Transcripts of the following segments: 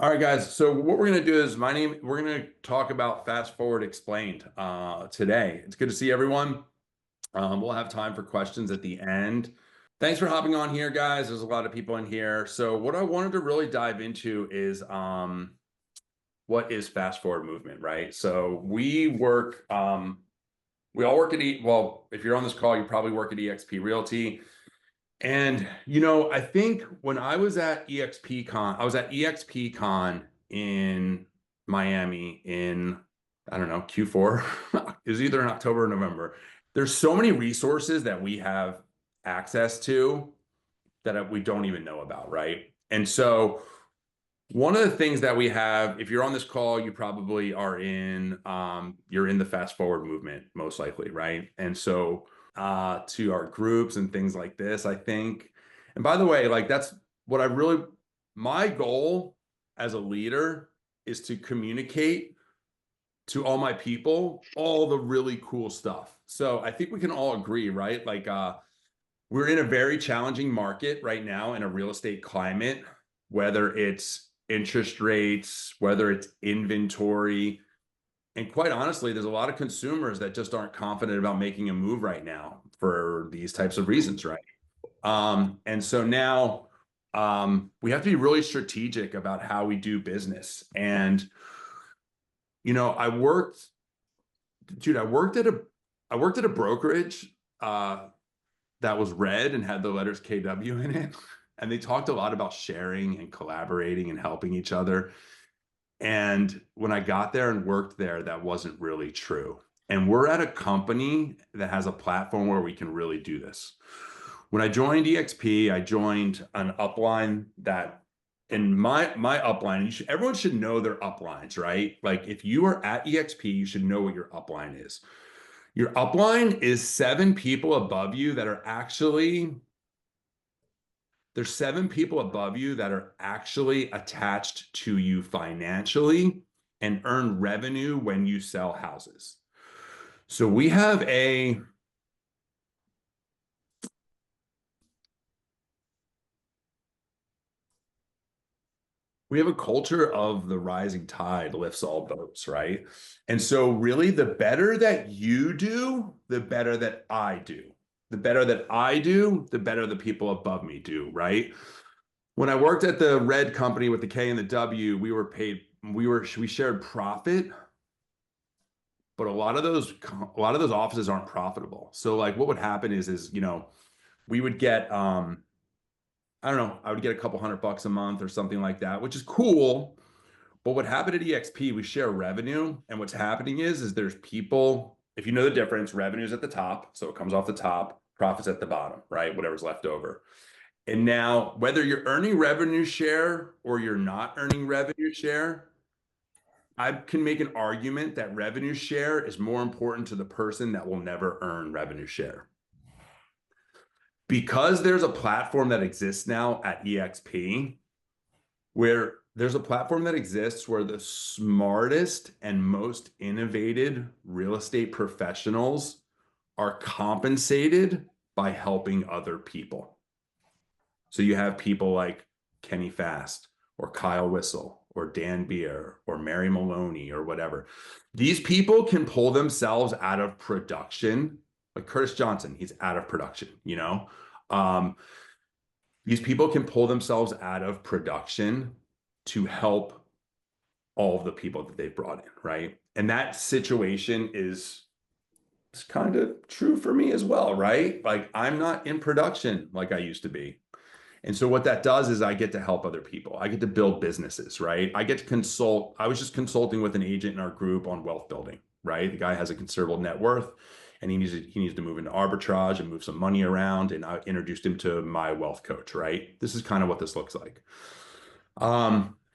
All right, guys. So what we're gonna do is we're gonna talk about Fast Forward Explained today. It's good to see everyone. We'll have time for questions at the end. Thanks for hopping on here, guys. There's a lot of people in here. So what I wanted to really dive into is what is Fast Forward Movement, right? So we all work at well, if you're on this call, you probably work at eXp Realty. And I think when I was at EXPCon, I was at EXPCon in Miami in, I don't know, Q4. It was either in October or November. There's so many resources that we have access to that we don't even know about, right? And so one of the things that we have, if you're on this call, you probably are you're in the Fast Forward movement, most likely, right? And so to our groups and things like this, I think. And by the way, like that's what my goal as a leader is to communicate to all my people all the really cool stuff. So I think we can all agree, right? Like we're in a very challenging market right now in a real estate climate, whether it's interest rates, whether it's inventory. And quite honestly, there's a lot of consumers that just aren't confident about making a move right now for these types of reasons, right? And so now we have to be really strategic about how we do business. And I worked, dude, I worked at a brokerage that was red and had the letters KW in it. And they talked a lot about sharing and collaborating and helping each other. And when I got there and worked there, that wasn't really true. And we're at a company that has a platform where we can really do this. When I joined EXP, I joined an upline that in my upline, everyone should know their uplines, right? Like if you are at EXP, you should know what your upline is. Your upline is 7 people above you that are actually there's 7 people above you that are actually attached to you financially and earn revenue when you sell houses. So we have a culture of the rising tide lifts all boats, right? And so really the better that you do, the better that I do. The better that I do, the better the people above me do, right? When I worked at the red company with the K and the W, we shared profit, but a lot of those offices aren't profitable. So like what would happen is we would get I don't know, I would get a couple $100 a month or something like that, which is cool. But what happened at EXP, we share revenue, and what's happening is there's people, if you know the difference, revenue's at the top, so it comes off the top, profits at the bottom, right? Whatever's left over. And now, whether you're earning revenue share or you're not earning revenue share, I can make an argument that revenue share is more important to the person that will never earn revenue share. Because there's a platform that exists now at EXP where there's a platform that exists where the smartest and most innovative real estate professionals are compensated by helping other people. So you have people like Kenny Fast or Kyle Whistle or Dan Beer or Mary Maloney or whatever. These people can pull themselves out of production. Like Curtis Johnson, he's out of production, These people can pull themselves out of production to help all of the people that they've brought in, right? And that situation is kind of true for me as well, right? Like I'm not in production like I used to be. And so what that does is I get to help other people. I get to build businesses, right? I get to consult. I was just consulting with an agent in our group on wealth building, right? The guy has a considerable net worth and he needs to move into arbitrage and move some money around. And I introduced him to my wealth coach, right? This is kind of what this looks like.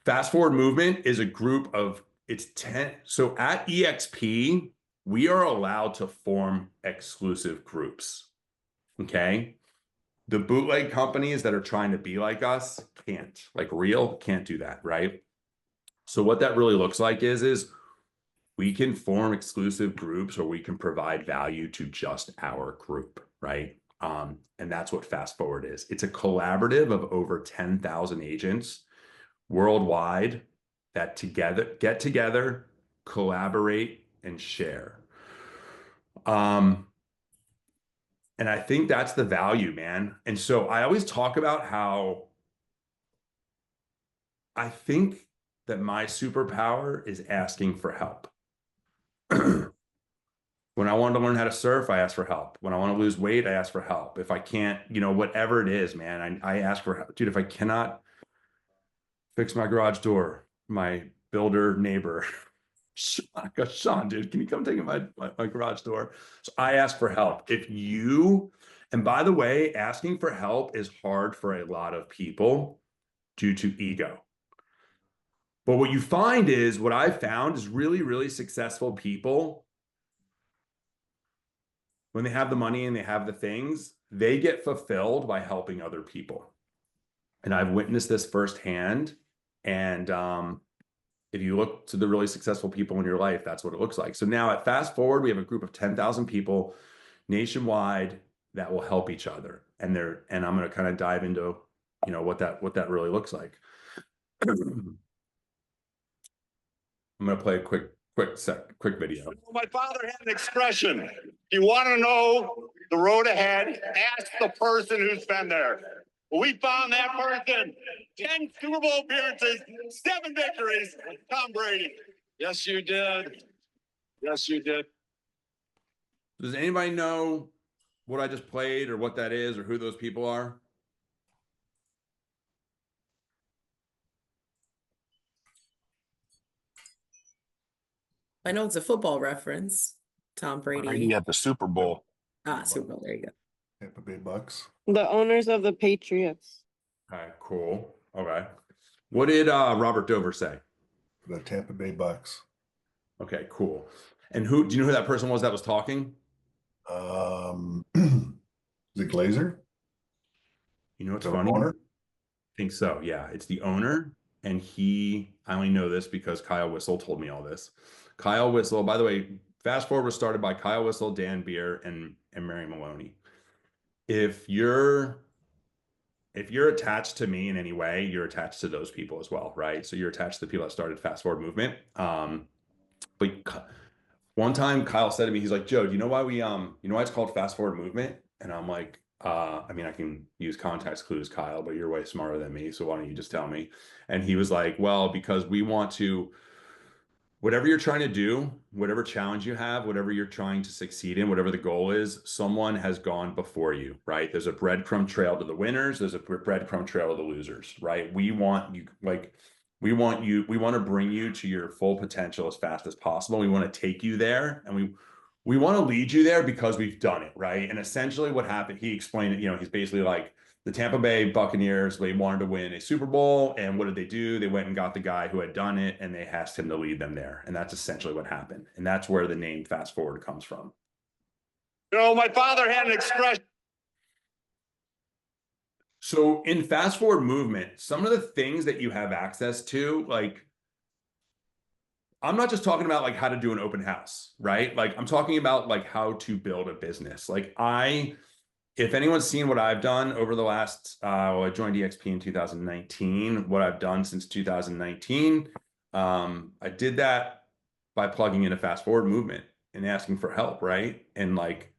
Fast Forward Movement is a group of, it's 10. So at EXP, we are allowed to form exclusive groups, okay? The bootleg companies that are trying to be like us can't, like Real can't do that, right? So what that really looks like is we can form exclusive groups or we can provide value to just our group, right? And that's what Fast Forward is. It's a collaborative of over 10,000 agents worldwide that get together, collaborate, and share. And I think that's the value, man. And so I always talk about how I think that my superpower is asking for help. When I wanted to learn how to surf, I asked for help. When I want to lose weight, I ask for help. If I can't, whatever it is, man, I ask for help. Dude, if I cannot fix my garage door, my builder neighbor, Sean, dude, can you come take my garage door? So I ask for help. And by the way, asking for help is hard for a lot of people due to ego. But what you find is, what I've found is really, really successful people, when they have the money and they have the things, they get fulfilled by helping other people. And I've witnessed this firsthand. And if you look to the really successful people in your life, that's what it looks like. So now at Fast Forward, we have a group of 10,000 people nationwide that will help each other. And I'm going to kind of dive into, what that really looks like. I'm going to play a quick video. My father had an expression. You want to know the road ahead? Ask the person who's been there. We found that person. 10 Super Bowl appearances, 7 victories. Tom Brady. Yes, you did. Yes, you did. Does anybody know what I just played, or what that is, or who those people are? I know it's a football reference. Tom Brady. Brady at the Super Bowl. Super Bowl. There you go. Tampa Bay Bucks. The owners of the Patriots. Okay, cool. Okay. What did Robert Dover say? The Tampa Bay Bucks. Okay, cool. And do you know who that person was that was talking? Is it Glazer? You know what's The funny? owner? I think so. Yeah, it's the owner. And I only know this because Kyle Whissel told me all this. Kyle Whissel, by the way, Fast Forward was started by Kyle Whissel, Dan Beer, and Mary Maloney. If you're attached to me in any way, you're attached to those people as well, right? So you're attached to the people that started Fast Forward movement. But one time Kyle said to me, he's like, Joe, do you know why it's called Fast Forward movement? And I'm like, I can use context clues, Kyle, but you're way smarter than me. So why don't you just tell me? And he was like, well, because we want to, whatever you're trying to do, whatever challenge you have, whatever you're trying to succeed in, whatever the goal is, someone has gone before you, right? There's a breadcrumb trail to the winners. There's a breadcrumb trail to the losers, right? We want to bring you to your full potential as fast as possible. We want to take you there, and we want to lead you there because we've done it, right? And essentially what happened, he explained it, he's basically like, the Tampa Bay Buccaneers, they wanted to win a Super Bowl, and what did they do? They went and got the guy who had done it, and they asked him to lead them there. And that's essentially what happened. And that's where the name Fast Forward comes from. My father had an expression. So in Fast Forward movement, some of the things that you have access to, like, I'm not just talking about like how to do an open house, right? Like, I'm talking about like how to build a business. Like, if anyone's seen what I've done over the last, I joined EXP in 2019, what I've done since 2019, I did that by plugging in a Fast Forward movement and asking for help, right? And like,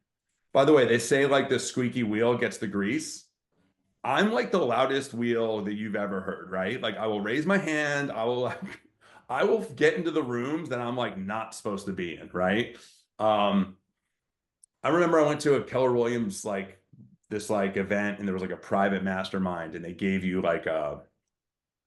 by the way, they say like the squeaky wheel gets the grease. I'm like the loudest wheel that you've ever heard, right? Like, I will raise my hand, I will get into the rooms that I'm like not supposed to be in, right? I remember I went to a Keller Williams this event, and there was like a private mastermind, and they gave you like a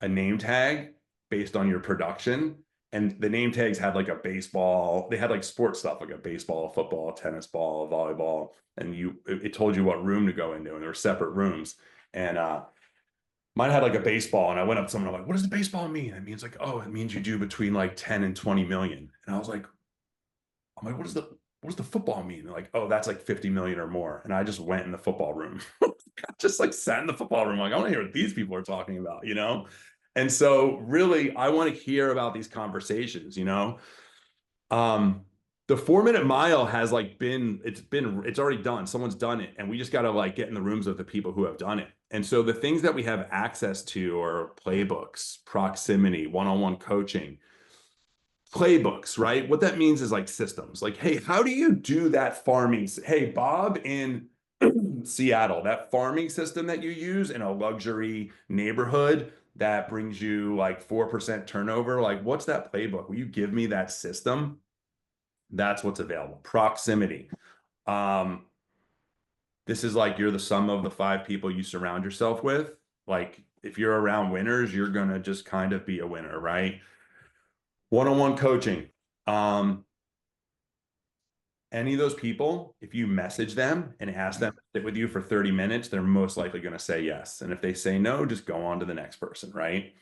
name tag based on your production, and the name tags had like a baseball, they had like sports stuff like a baseball, football, tennis ball, volleyball, and it told you what room to go into, and there were separate rooms. And mine had like a baseball, and I went up to someone, I'm like, what does the baseball mean? It means like, oh, it means you do between like 10 and 20 million. And I'm like, what does the football mean? They're like, oh, that's like 50 million or more. And I just went in the football room, just like sat in the football room. Like, I want to hear what these people are talking about, And so really, I want to hear about these conversations, the 4 minute mile has like it's already done. Someone's done it. And we just got to like get in the rooms with the people who have done it. And so the things that we have access to are playbooks, proximity, one-on-one coaching, playbooks, right? What that means is like systems. Like, hey, how do you do that farming? Hey, Bob in Seattle, that farming system that you use in a luxury neighborhood that brings you like 4% turnover, like what's that playbook? Will you give me that system? That's what's available. Proximity. This is like you're the sum of the 5 people you surround yourself with. Like if you're around winners, you're gonna just kind of be a winner, right? One-on-one coaching. Any of those people, if you message them and ask them to sit with you for 30 minutes, they're most likely going to say yes. And if they say no, just go on to the next person, right?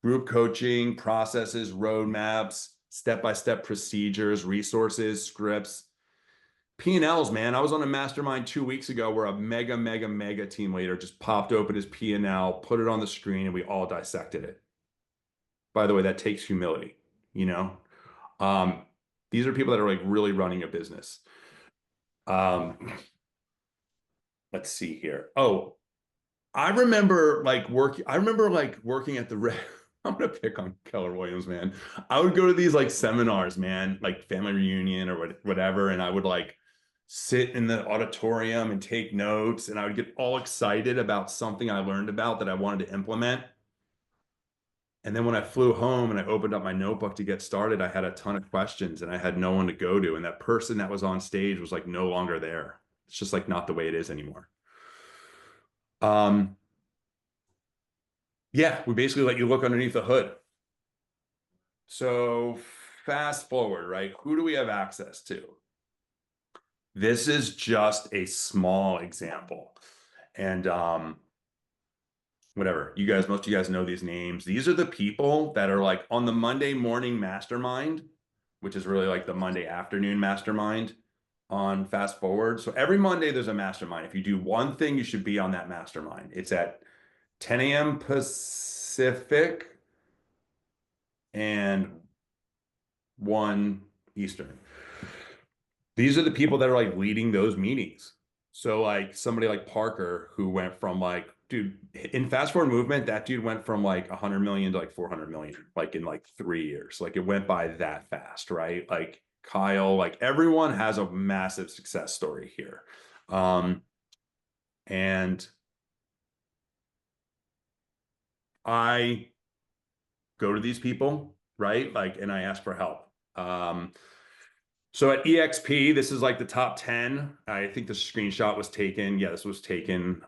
Group coaching, processes, roadmaps, step-by-step procedures, resources, scripts, P&Ls, man. I was on a mastermind 2 weeks ago where a mega team leader just popped open his P&L, put it on the screen, and we all dissected it. By the way, that takes humility, you know? These are people that are like really running a business. Let's see here. Oh, I remember like working at the I'm gonna pick on Keller Williams, man. I would go to these like seminars, man, like family reunion or whatever, and I would like sit in the auditorium and take notes, and I would get all excited about something I learned about that I wanted to implement. And then when I flew home and I opened up my notebook to get started, I had a ton of questions and I had no one to go to. And that person that was on stage was like no longer there. It's just like not the way it is anymore. Yeah, we basically let you look underneath the hood. So fast forward, right? Who do we have access to? This is just a small example. And whatever, most of you guys know these names. These are the people that are like on the Monday morning mastermind, which is really like the Monday afternoon mastermind on Fast Forward. So every Monday there's a mastermind. If you do one thing, you should be on that mastermind. It's at 10 a.m. Pacific and 1 Eastern. These are the people that are like leading those meetings. So like somebody like Parker, who went from like, dude, in Fast Forward Movement, that dude went from like 100 million to like 400 million, like in like 3 years. Like it went by that fast, right? Like Kyle, like everyone has a massive success story here. And I go to these people, right? Like, and I ask for help. So at EXP, this is like the top 10. I think the screenshot was taken. Yeah, this was taken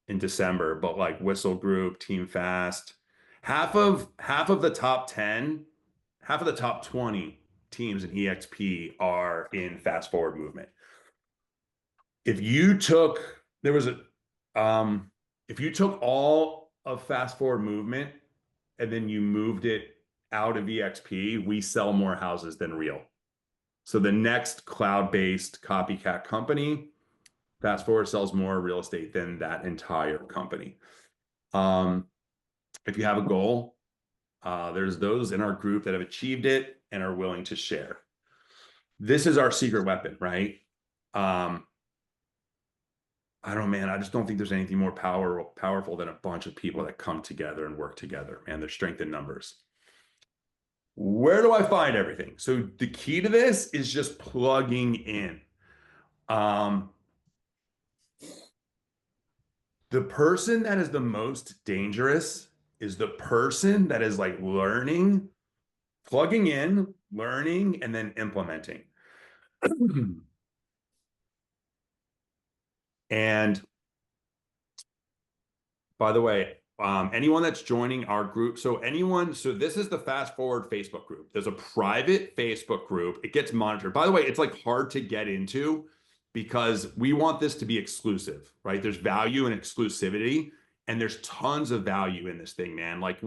in December, but like Whistle Group, Team Fast, half of the top 10, half of the top 20 teams in EXP are in Fast Forward Movement. If you took all of Fast Forward Movement and then you moved it out of EXP, we sell more houses than Real. So the next cloud-based copycat company, Fast Forward, sells more real estate than that entire company. If you have a goal, there's those in our group that have achieved it and are willing to share. This is our secret weapon, right? I don't know, man. I just don't think there's anything more powerful than a bunch of people that come together and work together, man. There's strength in numbers. Where do I find everything? So the key to this is just plugging in. The person that is the most dangerous is the person that is like learning, plugging in, learning, and then implementing. And by the way, anyone that's joining our group, so this is the Fast Forward Facebook group. There's a private Facebook group. It gets monitored. By the way, it's like hard to get into because we want this to be exclusive, right? There's value in exclusivity, and there's tons of value in this thing, man. Like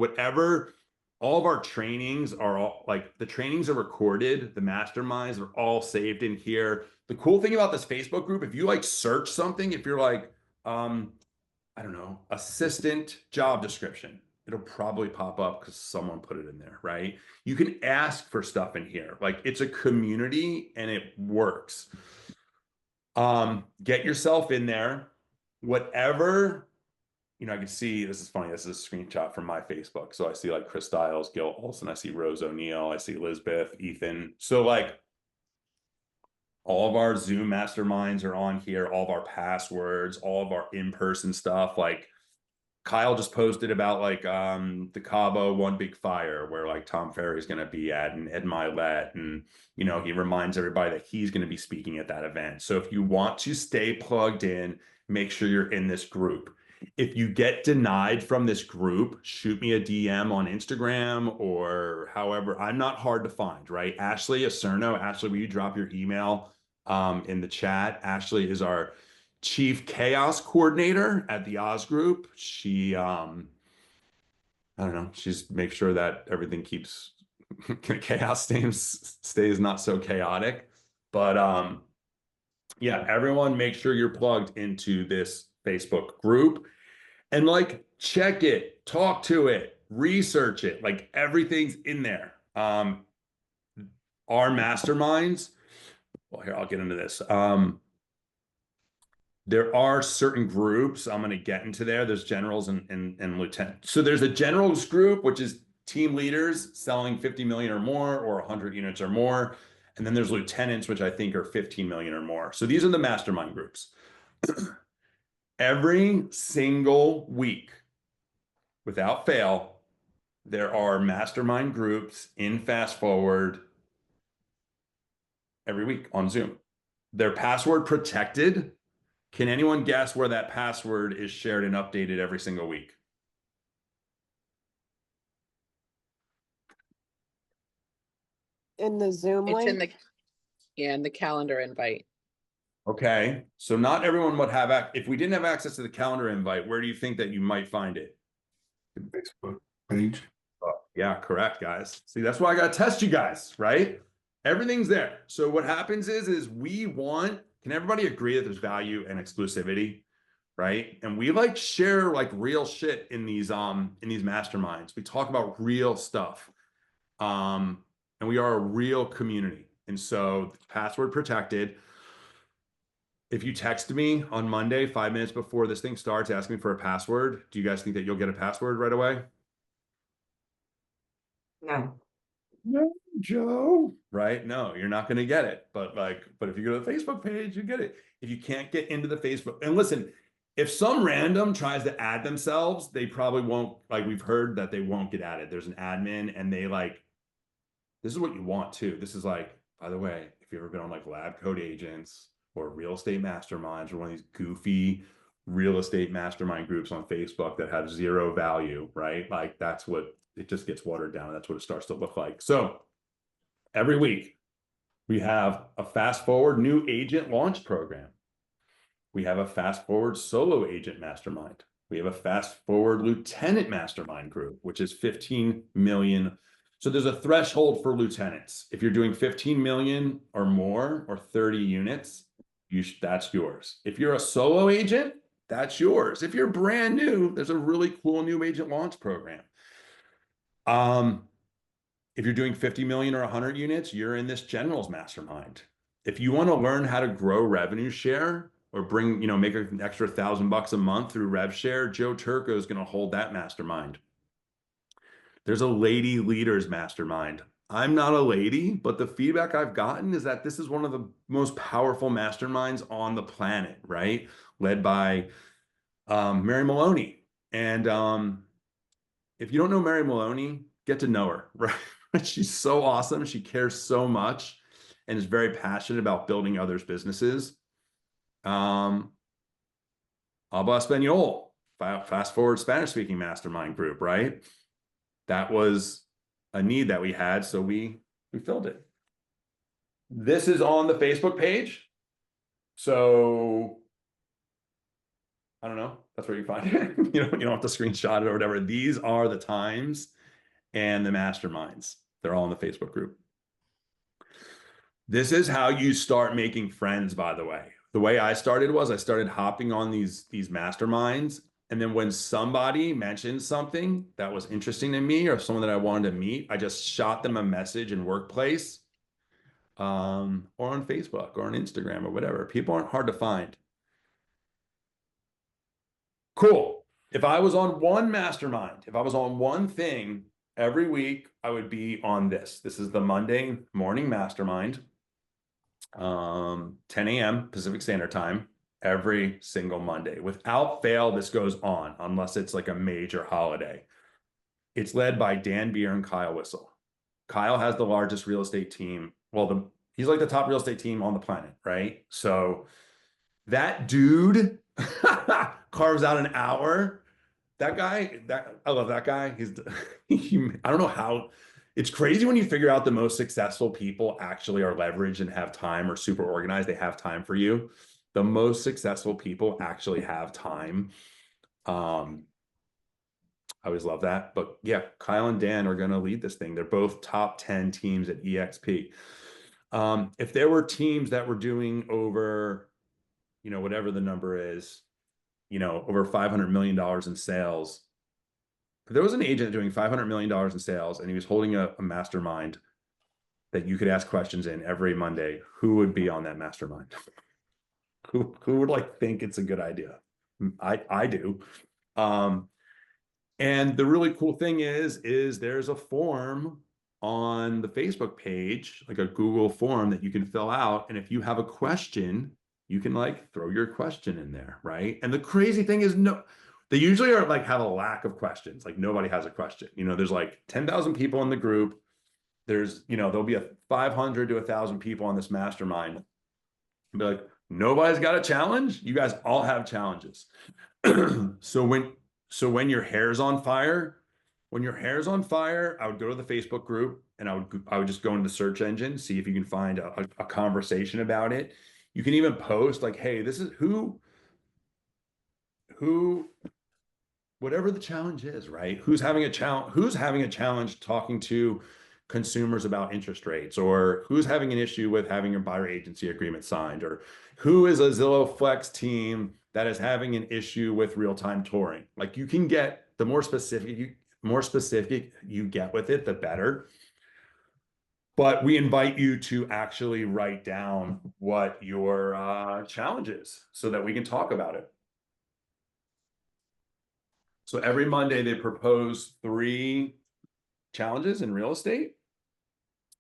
all of our trainings are all like, the trainings are recorded, the masterminds are all saved in here. The cool thing about this Facebook group, if you like search something, if you're like, I don't know, assistant job description, it'll probably pop up because someone put it in there, right? You can ask for stuff in here. Like, it's a community and it works. Get yourself in there. Whatever, you know, I can see, this is funny, this is a screenshot from my Facebook. So I see like Chris Styles, Gil Olson, I see Rose O'Neill, I see Elizabeth, Ethan. So like, all of our Zoom masterminds are on here, all of our passwords, all of our in-person stuff. Like, Kyle just posted about like the Cabo One Big Fire, where like Tom Ferry's going to be at, and Ed Milet, and you know, he reminds everybody that he's going to be speaking at that event. So if you want to stay plugged in, make sure you're in this group. If you get denied from this group, shoot me a DM on Instagram or however. I'm not hard to find, right? Ashley Acerno. Ashley, will you drop your email in the chat? Ashley is our Chief Chaos Coordinator at the Oz Group. She, I don't know, she's make sure that everything keeps chaos stays not so chaotic. But yeah, everyone make sure you're plugged into this Facebook group and like check it, talk to it, research it, like everything's in there. Our masterminds, well, here, I'll get into this. There are certain groups, I'm going to get into there. There's generals and lieutenants. So there's a generals group, which is team leaders selling 50 million or more, or 100 units or more. And then there's lieutenants, which I think are 15 million or more. So these are the mastermind groups. Every single week, without fail, there are mastermind groups in Fast Forward every week on Zoom. They're password protected. Can anyone guess where that password is shared and updated every single week? In the Zoom It's in link? in the calendar invite. Okay, so not everyone would have, if we didn't have access to the calendar invite, where do you think that you might find it? Facebook page. Oh, yeah, correct, guys. See, that's why I got to test you guys, right? Everything's there. So what happens is we want, can everybody agree that there's value and exclusivity, right? And we like share like real shit in these masterminds. We talk about real stuff. And we are a real community. And so password protected. If you text me on Monday, 5 minutes before this thing starts, asking for a password, do you guys think that you'll get a password right away? No. No, Joe. Right? No, you're not going to get it. But if you go to the Facebook page, you get it. If you can't get into the Facebook, and listen, if some random tries to add themselves, they probably won't, like we've heard that they won't get added. There's an admin and they like, this is what you want too. This is like, by the way, if you've ever been on like Lab Code Agents or Real Estate Masterminds or one of these goofy real estate mastermind groups on Facebook that have zero value, right? Like that's what, it just gets watered down. That's what it starts to look like. So every week we have a Fast Forward new agent launch program. We have a Fast Forward solo agent mastermind. We have a Fast Forward lieutenant mastermind group, which is 15 million. So there's a threshold for lieutenants. If you're doing 15 million or more or 30 units, that's yours. If you're a solo agent, that's yours. If you're brand new, there's a really cool new agent launch program. If you're doing 50 million or 100 units, you're in this generals mastermind. If you want to learn how to grow revenue share or bring, you know, make an extra $1,000 a month through rev share, Joe Turco is going to hold that mastermind. There's a lady leaders mastermind. I'm not a lady, but the feedback I've gotten is that this is one of the most powerful masterminds on the planet, right? Led by Mary Maloney. And if you don't know Mary Maloney, get to know her, right? She's so awesome. She cares so much and is very passionate about building others' businesses. Alba Espanol, Fast Forward Spanish speaking mastermind group, right? That was a need that we had, so we filled it. This is on the Facebook page. So I don't know. That's where you find it. You don't have to screenshot it or whatever. These are the times and the masterminds. They're all in the Facebook group. This is how you start making friends, by the way. The way I started was I started hopping on these masterminds And then when somebody mentioned something that was interesting to me or someone that I wanted to meet, I just shot them a message in Workplace, or on Facebook or on Instagram or whatever. People aren't hard to find. Cool. If I was on one mastermind, if I was on one thing every week, I would be on this. This is the Monday morning mastermind. 10 a.m. Pacific Standard Time every single Monday. Without fail, this goes on unless it's like a major holiday. It's led by Dan Beer and Kyle Whistle. Kyle has the largest real estate team. Well, he's like the top real estate team on the planet, right? So that dude carves out an hour. That guy, I love that guy. I don't know how. It's crazy when you figure out the most successful people actually are leveraged and have time or super organized. They have time for you. The most successful people actually have time. I always love that. But yeah, Kyle and Dan are going to lead this thing. They're both top 10 teams at EXP. If there were teams that were doing over, whatever the number is, over $500 million in sales, if there was an agent doing $500 million in sales and he was holding a mastermind that you could ask questions in every Monday, who would be on that mastermind? Who would like think it's a good idea? I do. And the really cool thing is there's a form on the Facebook page, like a Google form that you can fill out. And if you have a question, you can like throw your question in there, right? And the crazy thing is, they usually are like have a lack of questions. Like nobody has a question. There's like 10,000 people in the group. There's, there'll be 500 to 1,000 people on this mastermind. Be like, nobody's got a challenge. You guys all have challenges. So when your hair's on fire, I would go to the Facebook group and I would just go into the search engine, see if you can find a conversation about it. You can even post like, hey, this is who, whatever the challenge is, right? Who's having a challenge talking to consumers about interest rates, or who's having an issue with having a buyer agency agreement signed, or who is a Zillow Flex team that is having an issue with real-time touring. Like you can get the more specific you get with it, the better. But we invite you to actually write down what your challenge is so that we can talk about it. So every Monday they propose 3 challenges in real estate,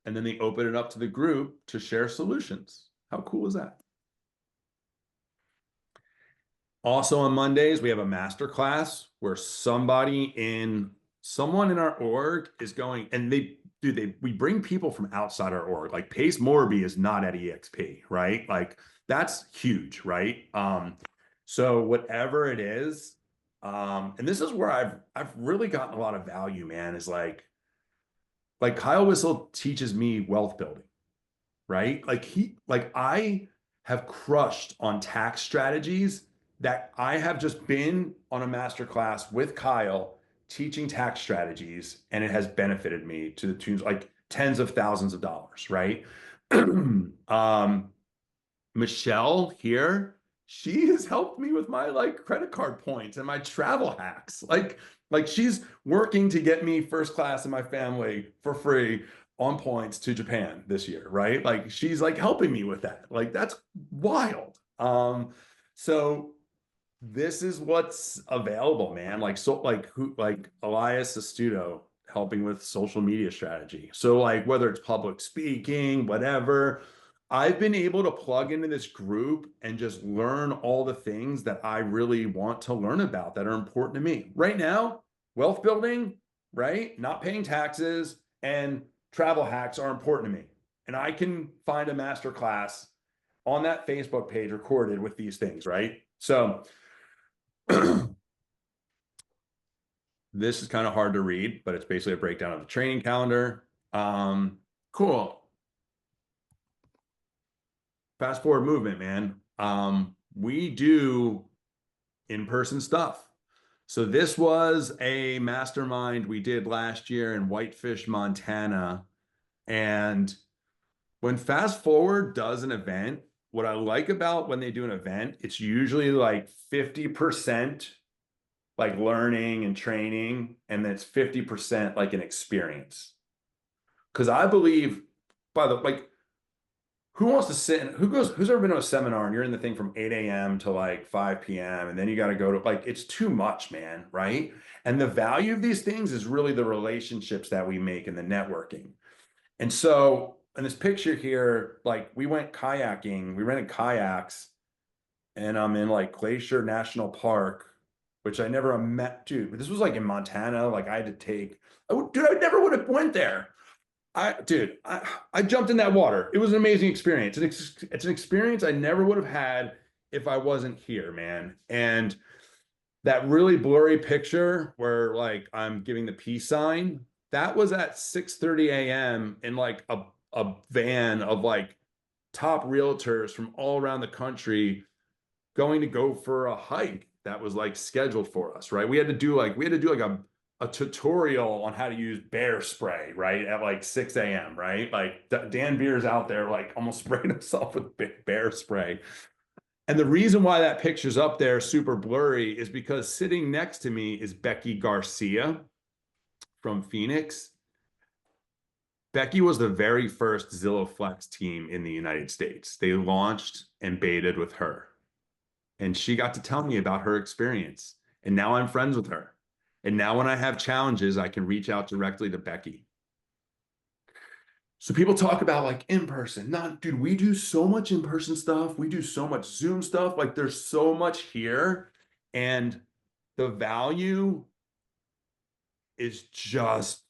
and then they open it up to the group to share solutions. How cool is that? Also on Mondays, we have a master class where someone in our org is going, and we bring people from outside our org. Like Pace Morby is not at EXP, right? Like that's huge, right? So whatever it is, and this is where I've really gotten a lot of value, man, is like Kyle Whistle teaches me wealth building, right? Like I have crushed on tax strategies that I have just been on a masterclass with Kyle teaching tax strategies, and it has benefited me to the tunes like tens of thousands of dollars, right? Michelle here, she has helped me with my like credit card points and my travel hacks. Like she's working to get me first class in my family for free on points to Japan this year, right? Like she's like helping me with that. Like that's wild. So this is what's available, man. Like Elias Astuto helping with social media strategy. So like whether it's public speaking, whatever, I've been able to plug into this group and just learn all the things that I really want to learn about that are important to me. Right now, wealth building, right? Not paying taxes and travel hacks are important to me. And I can find a masterclass on that Facebook page recorded with these things, right? So this is kind of hard to read, but it's basically a breakdown of the training calendar. Cool. Fast forward movement, man. We do in-person stuff. So this was a mastermind we did last year in Whitefish, Montana. And when Fast Forward does an event, what I like about when they do an event, it's usually like 50% like learning and training, and that's 50% like an experience. Because I believe, by the like, who wants to sit and who's ever been to a seminar and you're in the thing from 8 a.m. to like 5 p.m. and then you got to go to like, it's too much, man, right? And the value of these things is really the relationships that we make and the networking. And so in this picture here, like we went kayaking, we rented kayaks, and I'm in like Glacier National Park, which I never met, dude. This was like in Montana. Like I had to take, dude, I never would have went there. I jumped in that water. It was an amazing experience. It's an experience I never would have had if I wasn't here, man. And that really blurry picture where like I'm giving the peace sign, that was at 6:30 a.m. in like a van of like top realtors from all around the country going to go for a hike that was like scheduled for us, right? We had to do like a tutorial on how to use bear spray, right? At like 6 a.m., right? Like Dan Beer's out there like almost spraying himself with bear spray. And the reason why that picture's up there super blurry is because sitting next to me is Becky Garcia from Phoenix. Becky was the very first Zillow Flex team in the United States. They launched and baited with her. And she got to tell me about her experience. And now I'm friends with her. And now when I have challenges, I can reach out directly to Becky. So people talk about like in person. Not, dude, we do so much in person stuff. We do so much Zoom stuff. Like there's so much here. And the value is just,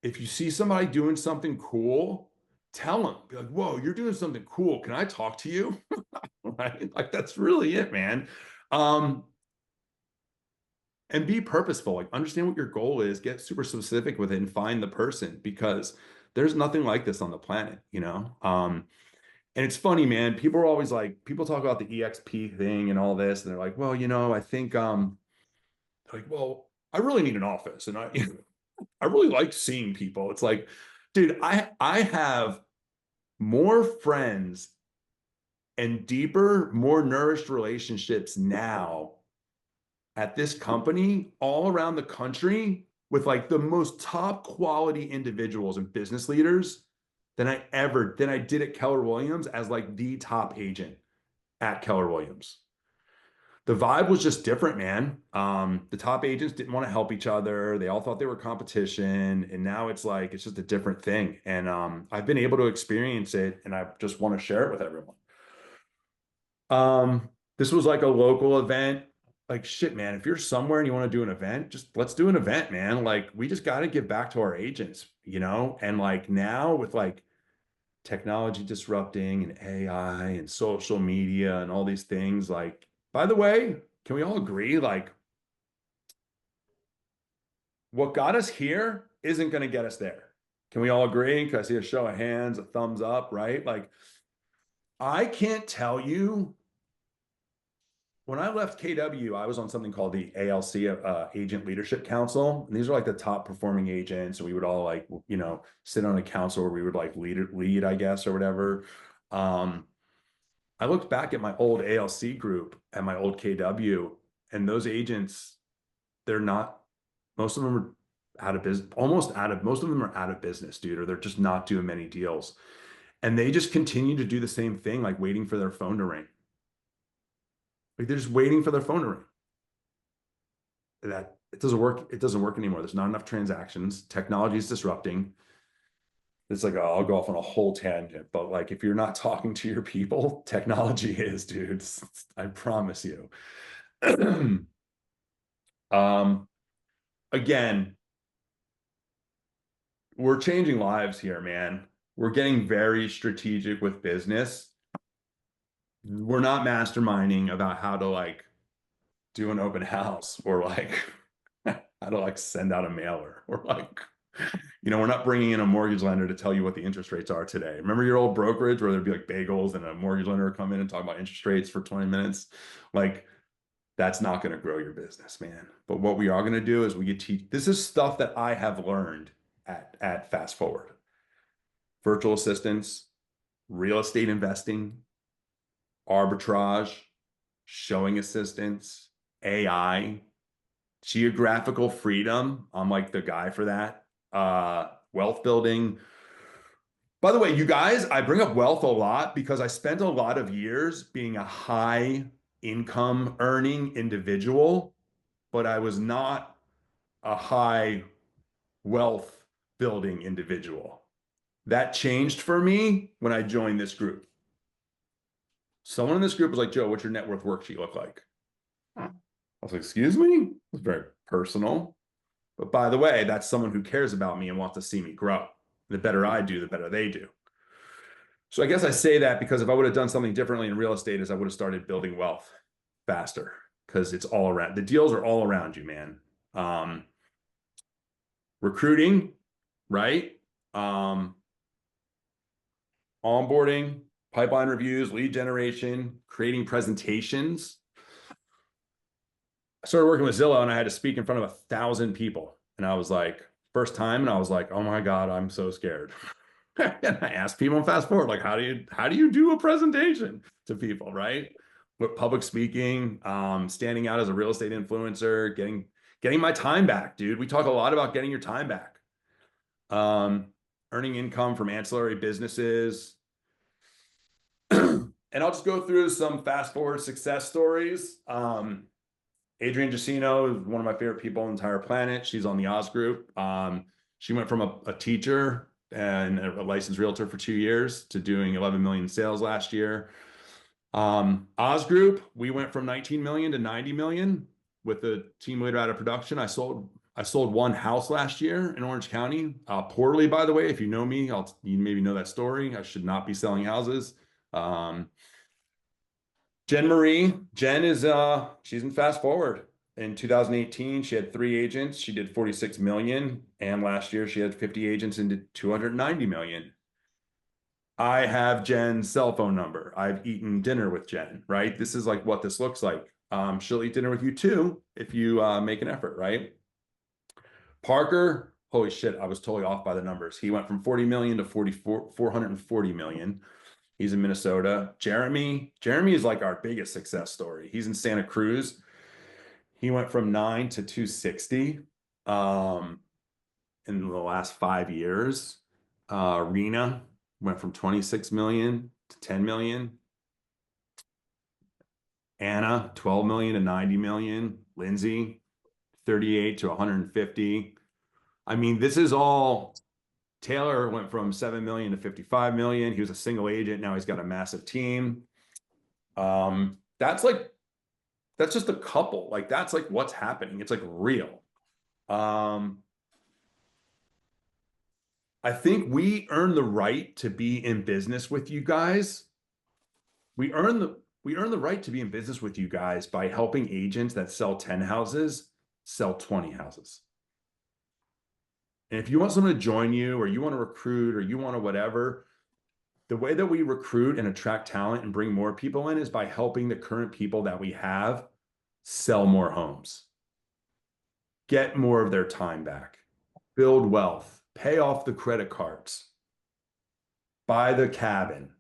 if you see somebody doing something cool, tell them, be like, whoa, you're doing something cool. Can I talk to you? Right? Like that's really it, man. And be purposeful, like understand what your goal is, get super specific with it and find the person, because there's nothing like this on the planet, you know? And it's funny, man, people are always like, people talk about the EXP thing and all this, and they're like, well, you know, I think, like, well, I really need an office. And I really like seeing people. It's like, dude, I have more friends and deeper, more nourished relationships now at this company all around the country with like the most top quality individuals and business leaders than I did at Keller Williams as like the top agent at Keller Williams. The vibe was just different, man. The top agents didn't want to help each other. They all thought they were competition. And now it's like, it's just a different thing. And I've been able to experience it, and I just want to share it with everyone. This was like a local event. Like shit, man, if you're somewhere and you want to do an event, just let's do an event, man. Like we just got to give back to our agents, you know? And like now with like technology disrupting and AI and social media and all these things, like, by the way, can we all agree, like what got us here isn't going to get us there? Can we all agree? Can I see a show of hands, a thumbs up, right? Like I can't tell you, when I left KW, I was on something called the ALC, Agent Leadership Council. And these are like the top performing agents. And we would all like, you know, sit on a council where we would like lead, I guess, or whatever. I looked back at my old ALC group and my old KW, and those agents, they're not, most of them are out of business, most of them are out of business, dude, or they're just not doing many deals. And they just continue to do the same thing, like waiting for their phone to ring. Like they're just waiting for their phone to ring. That it doesn't work. It doesn't work anymore. There's not enough transactions. Technology is disrupting. It's like, I'll go off on a whole tangent, but like, if you're not talking to your people, technology is, dude. I promise you. Again, we're changing lives here, man. We're getting very strategic with business. We're not masterminding about how to like do an open house or like how to like send out a mailer or like, you know, we're not bringing in a mortgage lender to tell you what the interest rates are today. Remember your old brokerage where there'd be like bagels and a mortgage lender would come in and talk about interest rates for 20 minutes? Like that's not going to grow your business, man. But what we are going to do is we get teach. This is stuff that I have learned at Fast Forward. Virtual assistants, real estate investing, arbitrage, showing assistants, AI, geographical freedom. I'm like the guy for that. Wealth building. By the way, you guys, I bring up wealth a lot because I spent a lot of years being a high income earning individual, but I was not a high wealth building individual. That changed for me when I joined this group. Someone in this group was like, Joe, what's your net worth worksheet look like? I was like, excuse me? It's very personal. But by the way, that's someone who cares about me and wants to see me grow. The better I do, the better they do. So I guess I say that because if I would have done something differently in real estate is I would have started building wealth faster because it's all around. The deals are all around you, man. Recruiting, right? Onboarding, pipeline reviews, lead generation, creating presentations. I started working with Zillow and I had to speak in front of 1,000 people. And I was like, first time, and I was like, oh my God, I'm so scared. And I asked people and fast forward, like, how do you do a presentation to people, right? With public speaking, standing out as a real estate influencer, getting my time back, dude. We talk a lot about getting your time back. Earning income from ancillary businesses. And I'll just go through some fast forward success stories. Adrienne Jacino is one of my favorite people on the entire planet. She's on the Oz Group. She went from a teacher and a licensed realtor for 2 years to doing 11 million sales last year. Oz Group, we went from 19 million to 90 million with the team leader out of production. I sold one house last year in Orange County, poorly, by the way. If you know me, you maybe know that story. I should not be selling houses. Jen Marie, Jen is she's in fast forward. In 2018, she had 3 agents. She did 46 million. And last year she had 50 agents and did 290 million. I have Jen's cell phone number. I've eaten dinner with Jen, right? This is like what this looks like. She'll eat dinner with you too if you make an effort, right? Parker, holy shit, I was totally off by the numbers. He went from 40 million to 440 million. He's in Minnesota. Jeremy is like our biggest success story. He's in Santa Cruz. He went from 9 to 260 in the last 5 years. Rena went from 26 million to 10 million. Anna, 12 million to 90 million. Lindsay, 38 to 150. I mean, this is all. Taylor went from 7 million to 55 million. He was a single agent. Now he's got a massive team. That's just a couple. Like, that's like what's happening. It's like real. I think we earn the right to be in business with you guys. We earn the right to be in business with you guys by helping agents that sell 10 houses sell 20 houses. And if you want someone to join you, or you want to recruit, or you want to whatever, the way that we recruit and attract talent and bring more people in is by helping the current people that we have sell more homes, get more of their time back, build wealth, pay off the credit cards, buy the cabin.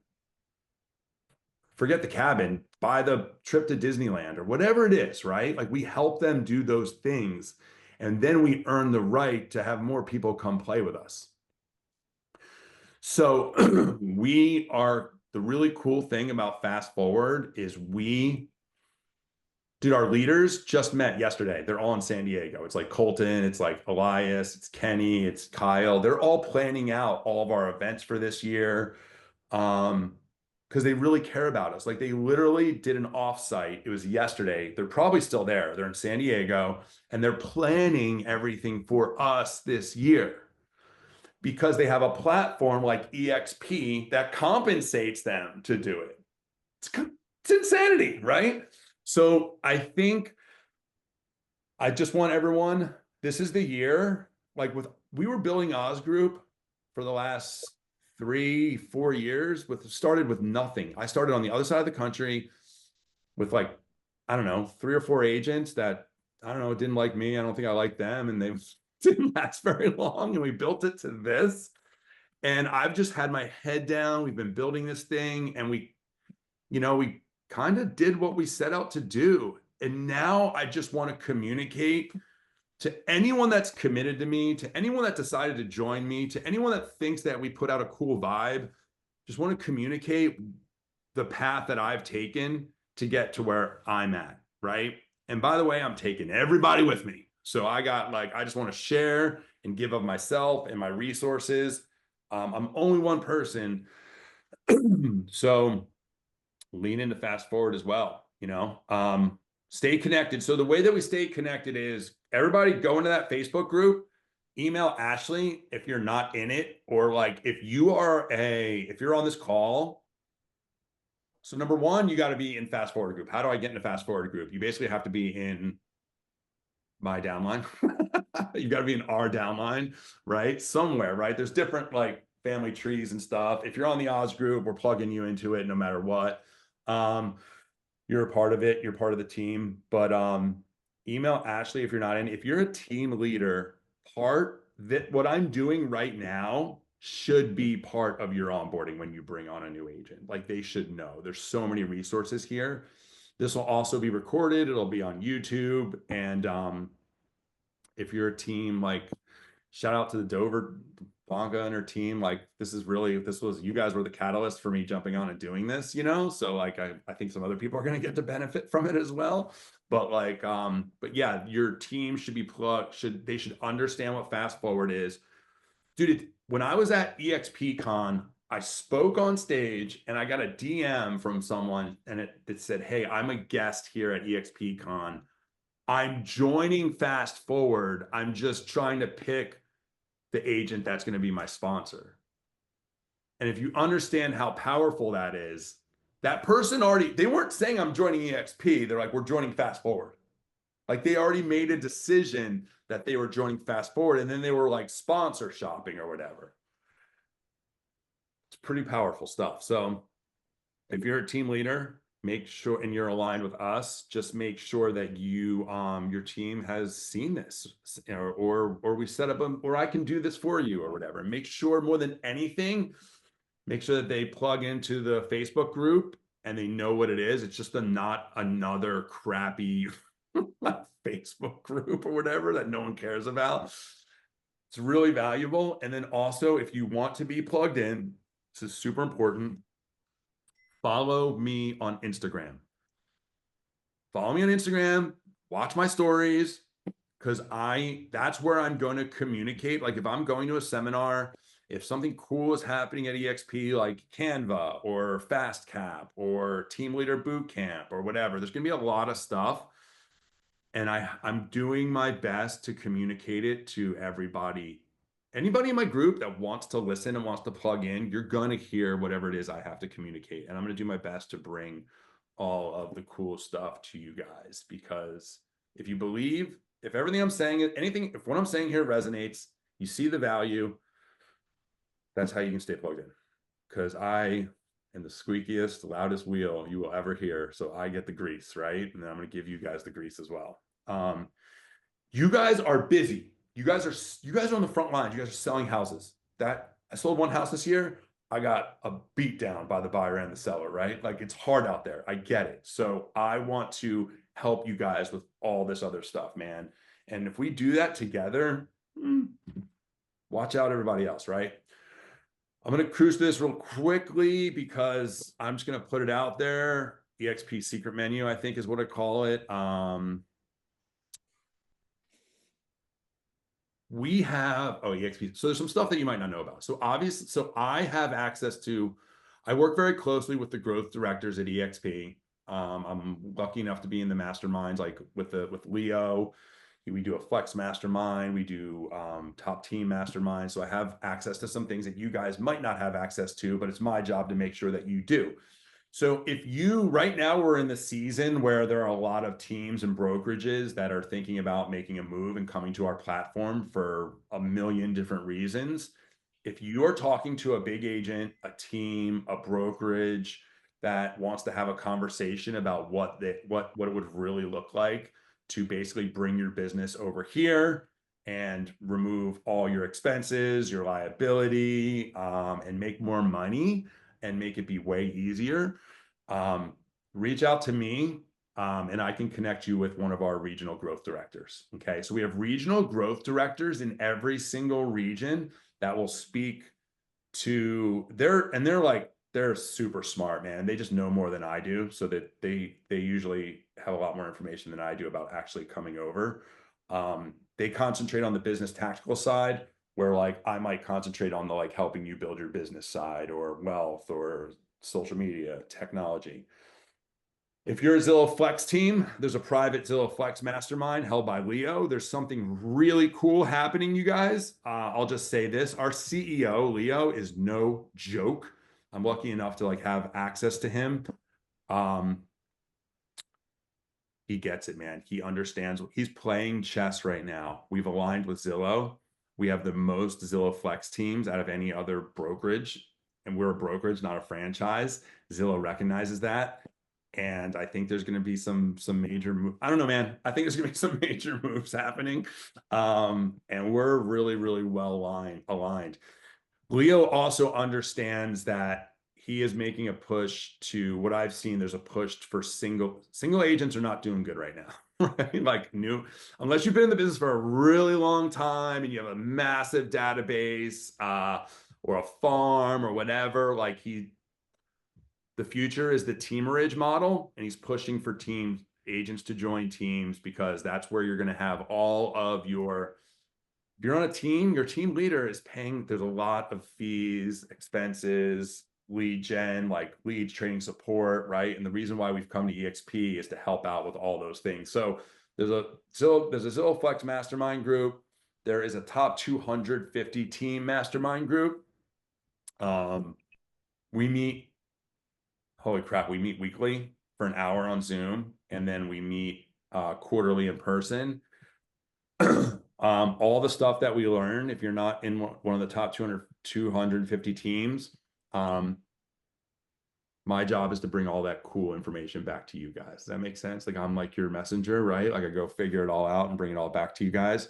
Forget the cabin, buy the trip to Disneyland or whatever it is, right? Like, we help them do those things. And then we earn the right to have more people come play with us. So the really cool thing about Fast Forward is our leaders just met yesterday. They're all in San Diego. It's like Colton, it's like Elias, it's Kenny, it's Kyle. They're all planning out all of our events for this year. Because they really care about us. Like, they literally did an offsite. It was yesterday. They're probably still there. They're in San Diego, and they're planning everything for us this year because they have a platform like EXP that compensates them to do it. It's insanity, right? So I think I just want everyone, this is the year. Like, we were building Oz Group for the last 3-4 years started with nothing. I started on the other side of the country with, like, I don't know, 3 or 4 agents that, I don't know, didn't like me. I don't think I liked them, and they didn't last very long. And we built it to this. And I've just had my head down. We've been building this thing, and we kind of did what we set out to do. And now I just want to communicate to anyone that's committed to me, to anyone that decided to join me, to anyone that thinks that we put out a cool vibe, just want to communicate the path that I've taken to get to where I'm at, right? And by the way, I'm taking everybody with me. So I just want to share and give of myself and my resources. I'm only one person. So lean into fast forward as well, stay connected. So the way that we stay connected is everybody go into that Facebook group, email Ashley if you're not in it, or like if you're on this call. So number one, you got to be in fast forward group. How do I get in a fast forward group? You basically have to be in my downline. You got to be in our downline, right? Somewhere, right? There's different like family trees and stuff. If you're on the Oz group, we're plugging you into it no matter what. You're a part of it, you're part of the team, but email Ashley if you're not in. If you're a team leader, what I'm doing right now should be part of your onboarding when you bring on a new agent. Like they should know. There's so many resources here. This will also be recorded. It'll be on YouTube. And if you're a team, like shout out to the Dover Bonga and her team. Like you guys were the catalyst for me jumping on and doing this, so like I think some other people are going to get to benefit from it as well. But like but yeah, your team should be they should understand what fast forward is. Dude, when I was at EXPCon, I spoke on stage and I got a DM from someone and it said, "Hey, I'm a guest here at EXPCon. I'm joining fast forward. I'm just trying to pick the agent that's going to be my sponsor." And if you understand how powerful that is, that person they weren't saying I'm joining EXP. They're like, we're joining fast forward. Like they already made a decision that they were joining fast forward. And then they were like sponsor shopping or whatever. It's pretty powerful stuff. So if you're a team leader, make sure, and you're aligned with us, just make sure that your team has seen this, or we set up or I can do this for you or whatever. Make sure more than anything, make sure that they plug into the Facebook group and they know what it is. It's just not another crappy Facebook group or whatever that no one cares about. It's really valuable. And then also, if you want to be plugged in, this is super important. Follow me on Instagram. Follow me on Instagram. Watch my stories, because that's where I'm going to communicate. Like if I'm going to a seminar, if something cool is happening at EXP, like Canva or FastCap or Team Leader Bootcamp or whatever, there's going to be a lot of stuff. And I'm doing my best to communicate it to everybody. Anybody in my group that wants to listen and wants to plug in, you're going to hear whatever it is I have to communicate. And I'm going to do my best to bring all of the cool stuff to you guys, because if you believe, if everything I'm saying, if what I'm saying here resonates, you see the value, that's how you can stay plugged in. Because I am the squeakiest, loudest wheel you will ever hear. So I get the grease, right? And then I'm going to give you guys the grease as well. You guys are busy. You guys are on the front lines. You guys are selling houses. I sold one house this year. I got a beat down by the buyer and the seller, right? Like it's hard out there. I get it. So I want to help you guys with all this other stuff, man. And if we do that together, watch out everybody else, right? I'm going to cruise this real quickly because I'm just going to put it out there. EXP secret menu, I think is what I call it. We have, EXP. So there's some stuff that you might not know about. So I have access to, I work very closely with the growth directors at EXP. I'm lucky enough to be in the masterminds, like with Leo. We do a flex mastermind. We do top team mastermind. So I have access to some things that you guys might not have access to, but it's my job to make sure that you do. So right now we're in the season where there are a lot of teams and brokerages that are thinking about making a move and coming to our platform for a million different reasons. If you are talking to a big agent, a team, a brokerage that wants to have a conversation about what it would really look like to basically bring your business over here and remove all your expenses, your liability, and make more money and make it be way easier, reach out to me. And I can connect you with one of our regional growth directors. Okay. So we have regional growth directors in every single region that will speak to they're super smart, man. They just know more than I do. So that they usually have a lot more information than I do about actually coming over. They concentrate on the business tactical side, where like I might concentrate on the like helping you build your business side or wealth or social media, technology. If you're a Zillow Flex team, there's a private Zillow Flex mastermind held by Leo. There's something really cool happening, you guys. I'll just say this. Our CEO, Leo, is no joke. I'm lucky enough to like have access to him. He gets it, man. He understands. He's playing chess right now. We've aligned with Zillow. We have the most Zillow Flex teams out of any other brokerage, and we're a brokerage, not a franchise. Zillow recognizes that. And I think there's going to be some major move. I don't know, man. I think there's going to be some major moves happening. And we're really, really well aligned. Leo also understands that he is making a push to what I've seen. There's a push for single agents are not doing good right now, right? Like unless you've been in the business for a really long time and you have a massive database, or a farm or whatever, like the future is the teamerage model, and he's pushing for agents to join teams because that's where you're going to have all of your, if you're on a team, your team leader is paying, there's a lot of fees, expenses, lead gen, like leads, training, support, right? And the reason why we've come to EXP is to help out with all those things. So there's a Zillow Flex mastermind group. There is a top 250 team mastermind group. We meet, holy crap, we meet weekly for an hour on Zoom, and then we meet quarterly in person. All the stuff that we learn, if you're not in one of the top 250 teams, my job is to bring all that cool information back to you guys. Does that make sense? Like I'm like your messenger, right? Like I go figure it all out and bring it all back to you guys.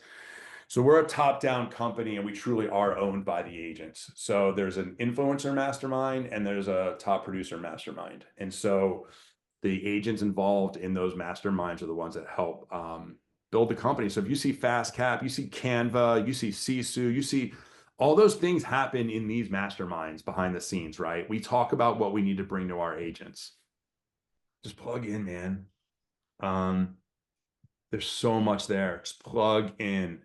So we're a top-down company, and we truly are owned by the agents. So there's an influencer mastermind and there's a top producer mastermind. And so the agents involved in those masterminds are the ones that help build the company. So if you see FastCap, you see Canva, you see Sisu, you see all those things happen in these masterminds behind the scenes, right? We talk about what we need to bring to our agents. Just plug in, man. There's so much there. Just plug in.